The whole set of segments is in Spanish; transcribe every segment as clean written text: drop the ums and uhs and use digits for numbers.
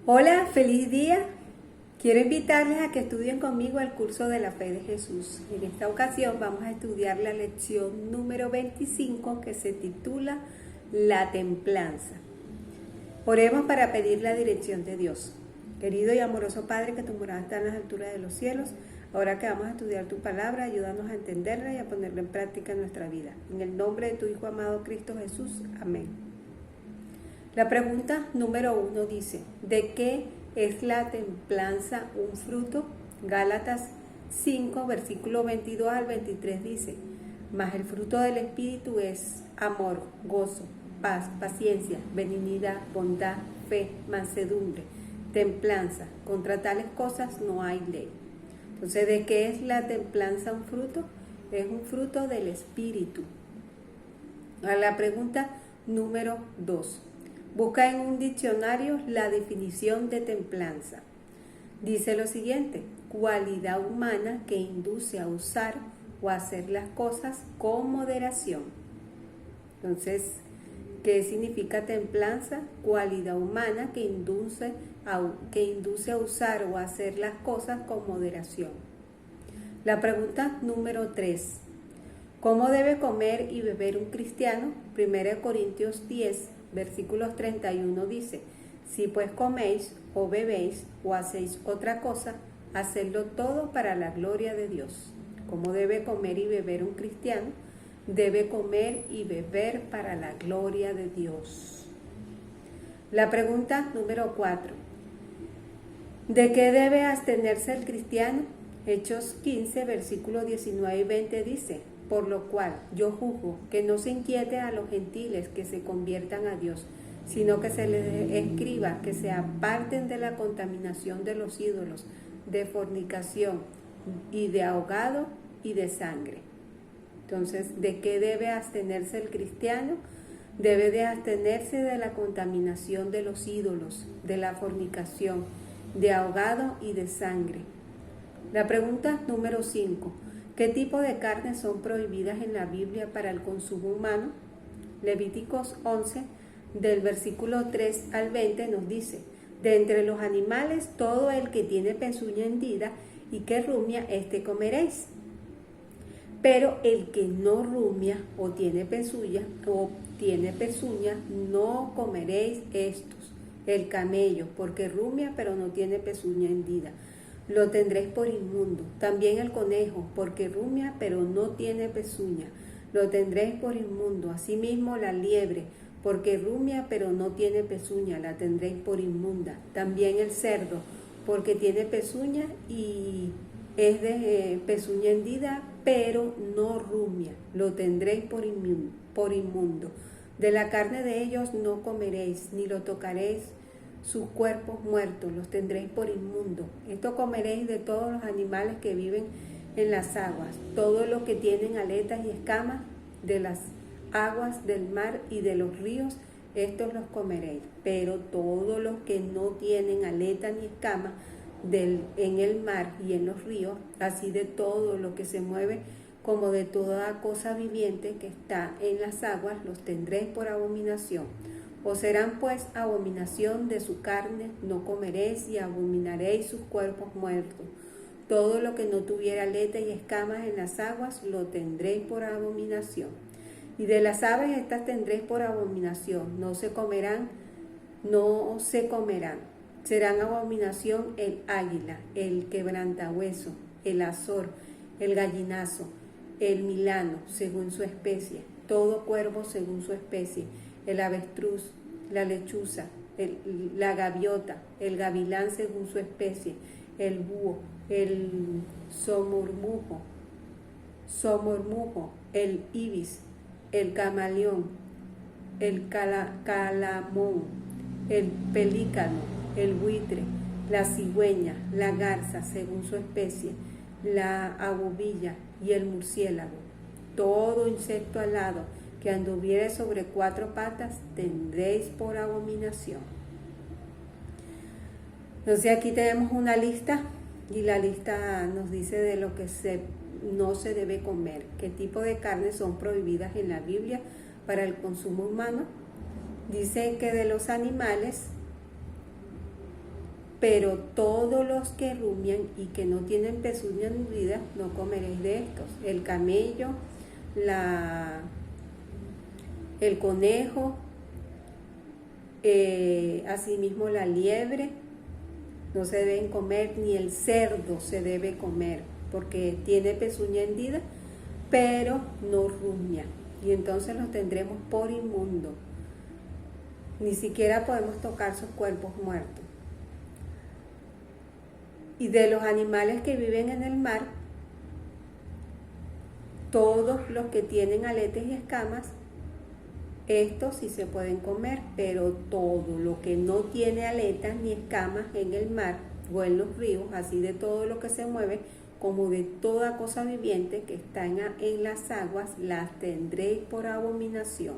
Hola, feliz día. Quiero invitarles a que estudien conmigo el curso de la fe de Jesús. En esta ocasión vamos a estudiar la lección número 25 que se titula La templanza. Oremos para pedir la dirección de Dios. Querido y amoroso Padre, que tu morada está en las alturas de los cielos, ahora que vamos a estudiar tu palabra, ayúdanos a entenderla y a ponerla en práctica en nuestra vida. En el nombre de tu Hijo amado Cristo Jesús. Amén. La pregunta número 1 dice, ¿de qué es la templanza un fruto? Gálatas 5, versículo 22 al 23 dice, mas el fruto del Espíritu es amor, gozo, paz, paciencia, benignidad, bondad, fe, mansedumbre, templanza. Contra tales cosas no hay ley. Entonces, ¿de qué es la templanza un fruto? Es un fruto del Espíritu. A la pregunta número 2. Busca en un diccionario la definición de templanza. Dice lo siguiente, cualidad humana que induce a usar o a hacer las cosas con moderación. Entonces, ¿qué significa templanza? Cualidad humana que induce a usar o a hacer las cosas con moderación. La pregunta número 3. ¿Cómo debe comer y beber un cristiano? 1 Corintios 10, versículos 31 dice, si pues coméis o bebéis o hacéis otra cosa, hacedlo todo para la gloria de Dios. ¿Cómo debe comer y beber un cristiano? Debe comer y beber para la gloria de Dios. La pregunta número 4. ¿De qué debe abstenerse el cristiano? Hechos 15, versículos 19 y 20 dice, por lo cual yo juzgo que no se inquiete a los gentiles que se conviertan a Dios, sino que se les escriba que se aparten de la contaminación de los ídolos, de fornicación y de ahogado y de sangre. Entonces, ¿de qué debe abstenerse el cristiano? Debe de abstenerse de la contaminación de los ídolos, de la fornicación, de ahogado y de sangre. La pregunta número 5. ¿Qué tipo de carnes son prohibidas en la Biblia para el consumo humano? Levíticos 11, del versículo 3 al 20 nos dice, de entre los animales todo el que tiene pezuña hendida y que rumia, éste comeréis. Pero el que no rumia o tiene pezuña, no comeréis estos. El camello, porque rumia pero no tiene pezuña hendida, lo tendréis por inmundo. También el conejo, porque rumia pero no tiene pezuña, lo tendréis por inmundo. Asimismo la liebre, porque rumia pero no tiene pezuña, la tendréis por inmunda. También el cerdo, porque tiene pezuña y es de pezuña hendida, pero no rumia, lo tendréis por inmundo. De la carne de ellos no comeréis, ni lo tocaréis, sus cuerpos muertos los tendréis por inmundo. Esto comeréis de todos los animales que viven en las aguas, todos los que tienen aletas y escamas de las aguas del mar y de los ríos, estos los comeréis. Pero todos los que no tienen aleta ni escamas en el mar y en los ríos, así de todo lo que se mueve como de toda cosa viviente que está en las aguas, los tendréis por abominación. Os serán pues abominación de su carne, no comeréis y abominaréis sus cuerpos muertos. Todo lo que no tuviera aleta y escamas en las aguas, lo tendréis por abominación. Y de las aves estas tendréis por abominación, no se comerán. Serán abominación el águila, el quebrantahueso, el azor, el gallinazo, el milano, según su especie, todo cuervo según su especie, el avestruz, la lechuza, la gaviota, el gavilán según su especie, el búho, el somormujo, el ibis, el camaleón, el calamón, el pelícano, el buitre, la cigüeña, la garza según su especie, la abubilla y el murciélago. Todo insecto alado que anduviere sobre 4 patas tendréis por abominación. Entonces aquí tenemos una lista y la lista nos dice de lo que no se debe comer, qué tipo de carnes son prohibidas en la Biblia para el consumo humano. Dice que de los animales pero todos los que rumian y que no tienen pezuña hundida, no comeréis de estos. El camello, el conejo, asimismo la liebre, no se deben comer, ni el cerdo se debe comer, porque tiene pezuña hendida, pero no rumia, y entonces los tendremos por inmundo. Ni siquiera podemos tocar sus cuerpos muertos. Y de los animales que viven en el mar, todos los que tienen aletas y escamas, estos sí se pueden comer, pero todo lo que no tiene aletas ni escamas en el mar o en los ríos, así de todo lo que se mueve, como de toda cosa viviente que está en las aguas, las tendréis por abominación.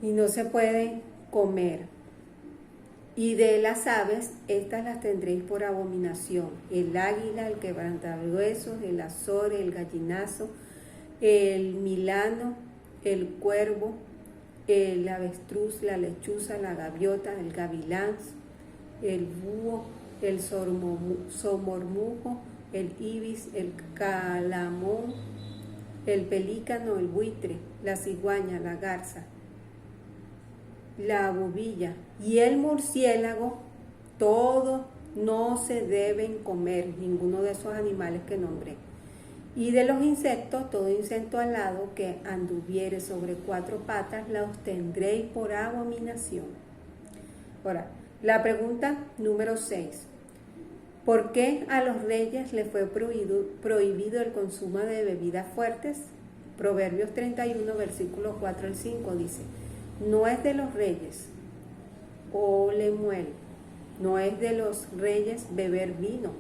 Y no se pueden comer. Y de las aves, estas las tendréis por abominación: el águila, el quebrantahuesos, el azor, el gallinazo, el milano, el cuervo, el avestruz, la lechuza, la gaviota, el gavilán, el búho, el somormujo, el ibis, el calamón, el pelícano, el buitre, la cigüeña, la garza, la bubilla y el murciélago. Todos no se deben comer, ninguno de esos animales que nombré. Y de los insectos, todo insecto alado que anduviere sobre 4 patas, los tendréis por abominación. Ahora, la pregunta número 6. ¿Por qué a los reyes les fue prohibido el consumo de bebidas fuertes? Proverbios 31, versículo 4 al 5 dice: no es de los reyes, o Lemuel, no es de los reyes beber vino,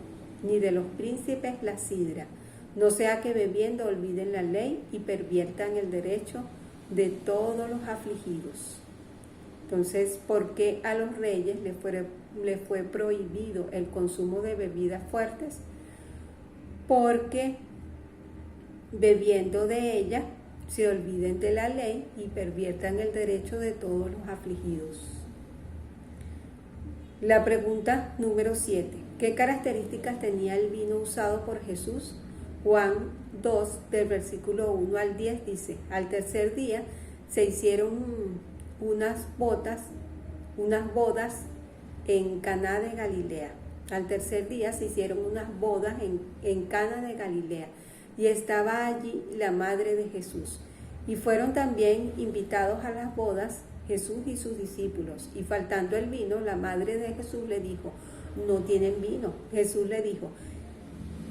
ni de los príncipes la sidra, no sea que bebiendo olviden la ley y perviertan el derecho de todos los afligidos. Entonces, ¿por qué a los reyes les fue prohibido el consumo de bebidas fuertes? Porque bebiendo de ella se olviden de la ley y perviertan el derecho de todos los afligidos. La pregunta número 7. ¿Qué características tenía el vino usado por Jesús? Juan 2, del versículo 1 al 10 dice: al tercer día se hicieron unas bodas en Caná de Galilea. Al tercer día se hicieron unas bodas en Caná de Galilea, y estaba allí la madre de Jesús. Y fueron también invitados a las bodas Jesús y sus discípulos. Y faltando el vino, la madre de Jesús le dijo: no tienen vino. Jesús le dijo: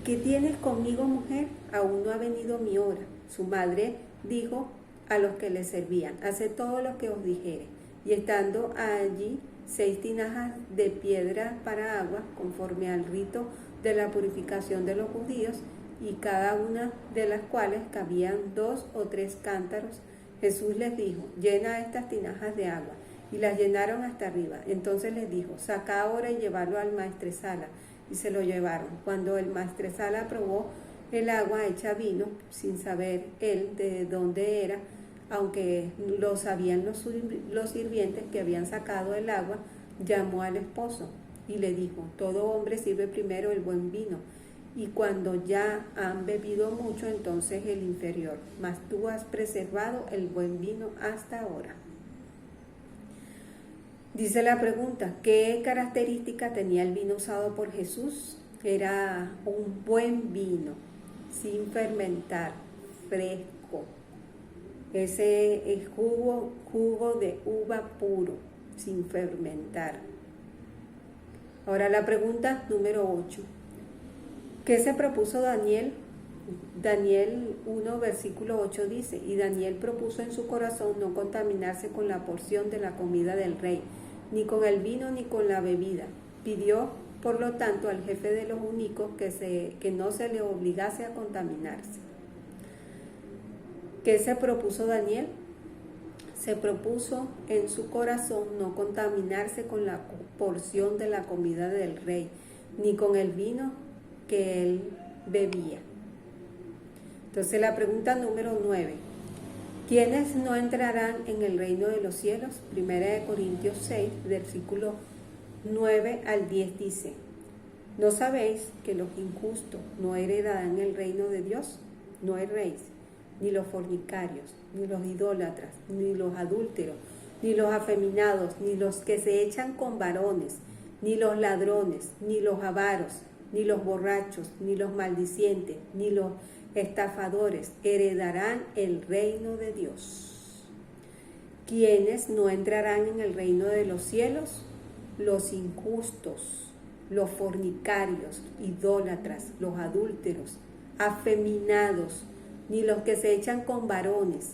¿qué tienes conmigo, mujer? Aún no ha venido mi hora. Su madre dijo a los que le servían: haced todo lo que os dijere. Y estando allí 6 tinajas de piedra para agua, conforme al rito de la purificación de los judíos, y cada una de las cuales cabían 2 o 3 cántaros. Jesús les dijo: llena estas tinajas de agua. Y las llenaron hasta arriba. Entonces les dijo: saca ahora y llevarlo al maestresala. Y se lo llevaron. Cuando el maestresala probó el agua hecha vino, sin saber él de dónde era, aunque lo sabían los sirvientes que habían sacado el agua, llamó al esposo y le dijo: todo hombre sirve primero el buen vino, y cuando ya han bebido mucho, entonces el inferior, mas tú has preservado el buen vino hasta ahora. Dice la pregunta: ¿qué característica tenía el vino usado por Jesús? Era un buen vino, sin fermentar, fresco. Ese es jugo de uva puro, sin fermentar. Ahora la pregunta número 8. ¿Qué se propuso Daniel? Daniel 1, versículo 8 dice: y Daniel propuso en su corazón no contaminarse con la porción de la comida del rey, ni con el vino ni con la bebida. Pidió, por lo tanto, al jefe de los eunucos que no se le obligase a contaminarse. ¿Qué se propuso Daniel? Se propuso en su corazón no contaminarse con la porción de la comida del rey, ni con el vino que él bebía. Entonces la pregunta número 9. ¿Quiénes no entrarán en el reino de los cielos? 1 Corintios 6, versículo 9 al 10 dice: ¿No sabéis que los injustos no heredarán el reino de Dios? No erréis, ni los fornicarios, ni los idólatras, ni los adúlteros, ni los afeminados, ni los que se echan con varones, ni los ladrones, ni los avaros, ni los borrachos, ni los maldicientes, ni los estafadores heredarán el reino de Dios. ¿Quiénes no entrarán en el reino de los cielos? Los injustos, los fornicarios, idólatras, los adúlteros, afeminados, ni los que se echan con varones,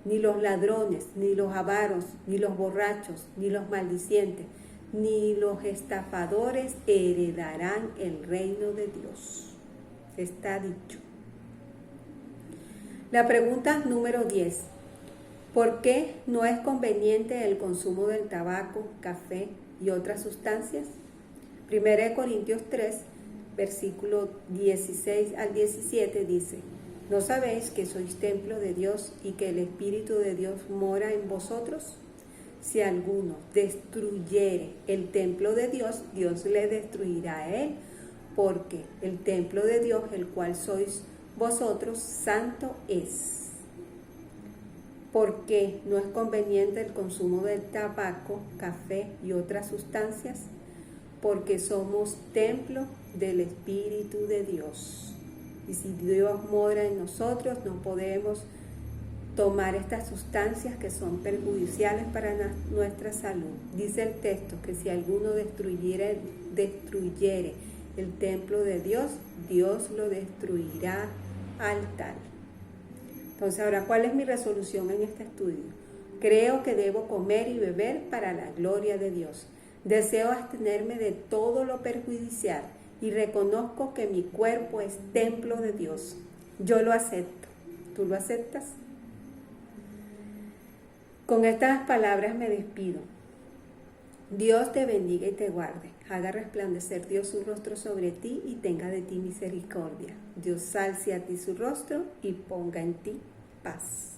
ni los ladrones, ni los avaros, ni los borrachos, ni los maldicientes, ni los estafadores heredarán el reino de Dios. Está dicho. La pregunta número 10. ¿Por qué no es conveniente el consumo del tabaco, café y otras sustancias? 1 Corintios 3, versículo 16 al 17 dice: ¿No sabéis que sois templo de Dios y que el Espíritu de Dios mora en vosotros? Si alguno destruyere el templo de Dios, Dios le destruirá a él, porque el templo de Dios, el cual sois vosotros, santo es. ¿Por qué no es conveniente el consumo del tabaco, café y otras sustancias? Porque somos templo del Espíritu de Dios. Y si Dios mora en nosotros, no podemos tomar estas sustancias que son perjudiciales para nuestra salud. Dice el texto que si alguno destruyere el templo de Dios, Dios lo destruirá al tal. Entonces, ahora, ¿cuál es mi resolución en este estudio? Creo que debo comer y beber para la gloria de Dios. Deseo abstenerme de todo lo perjudicial y reconozco que mi cuerpo es templo de Dios. Yo lo acepto. ¿Tú lo aceptas? Con estas palabras me despido. Dios te bendiga y te guarde. Haga resplandecer Dios su rostro sobre ti y tenga de ti misericordia. Dios alce a ti su rostro y ponga en ti paz.